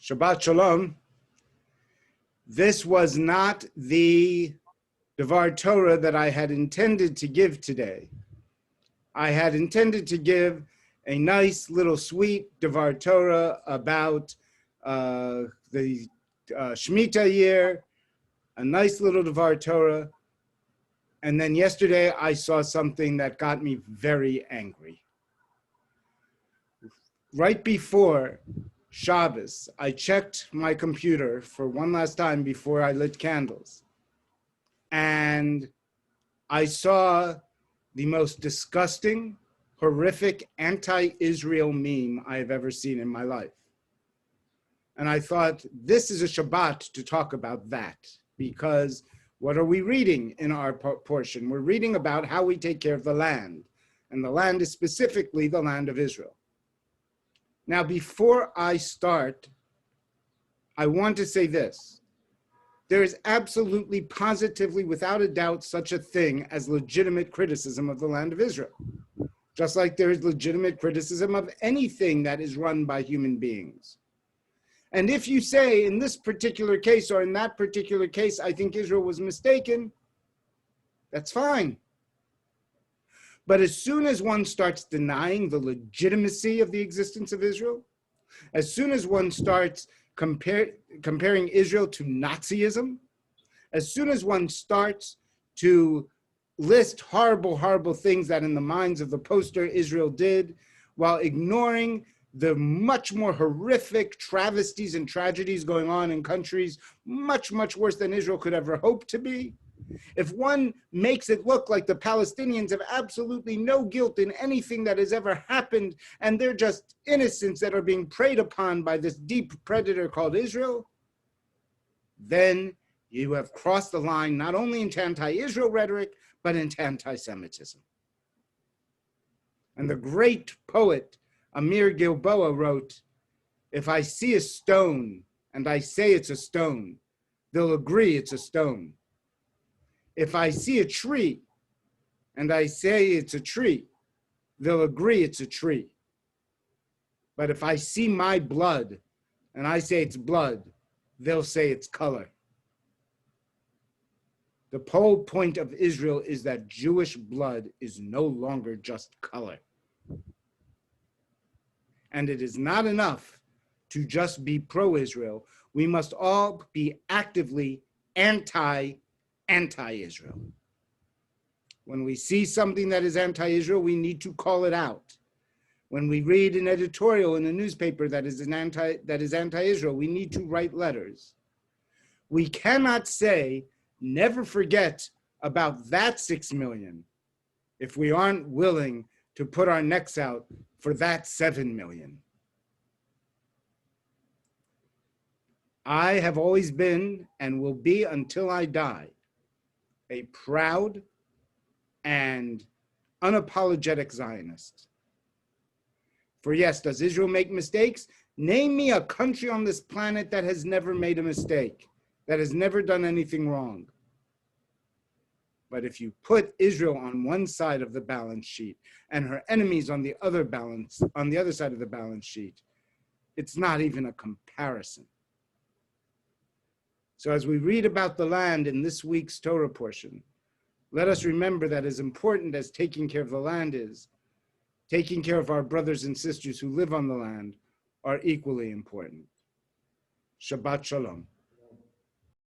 Shabbat Shalom. This was not the Devar Torah that I had intended to give today. I had intended to give a nice little sweet Devar Torah about the Shemitah year, a nice little Devar Torah. And then yesterday I saw something that got me very angry. Right before Shabbos, I checked my computer for one last time before I lit candles. And I saw the most disgusting, horrific, anti-Israel meme I have ever seen in my life. And I thought, this is a Shabbat to talk about that, because what are we reading in our portion? We're reading about how we take care of the land. And the land is specifically the land of Israel. Now, before I start, I want to say this. There is absolutely, positively, without a doubt, such a thing as legitimate criticism of the land of Israel. Just like there is legitimate criticism of anything that is run by human beings. And if you say, in this particular case or in that particular case, I think Israel was mistaken, that's fine. But as soon as one starts denying the legitimacy of the existence of Israel, as soon as one starts comparing Israel to Nazism, as soon as one starts to list horrible, horrible things that in the minds of the poster Israel did, while ignoring the much more horrific travesties and tragedies going on in countries much, much worse than Israel could ever hope to be, if one makes it look like the Palestinians have absolutely no guilt in anything that has ever happened, and they're just innocents that are being preyed upon by this deep predator called Israel, then you have crossed the line not only into anti-Israel rhetoric, but into anti-Semitism. And the great poet Amir Gilboa wrote, "If I see a stone and I say it's a stone, they'll agree it's a stone. If I see a tree and I say it's a tree, they'll agree it's a tree. But if I see my blood and I say it's blood, they'll say it's color." The whole point of Israel is that Jewish blood is no longer just color. And it is not enough to just be pro-Israel. We must all be actively anti-Israel. When we see something that is anti-Israel, we need to call it out. When we read an editorial in a newspaper that is anti-Israel, we need to write letters. We cannot say, never forget about that 6 million if we aren't willing to put our necks out for that 7 million. I have always been and will be until I die a proud and unapologetic Zionist. For yes, does Israel make mistakes? Name me a country on this planet that has never made a mistake, that has never done anything wrong. But if you put Israel on one side of the balance sheet and her enemies on the other side of the balance sheet, it's not even a comparison. So as we read about the land in this week's Torah portion, let us remember that as important as taking care of the land is, taking care of our brothers and sisters who live on the land are equally important. Shabbat Shalom.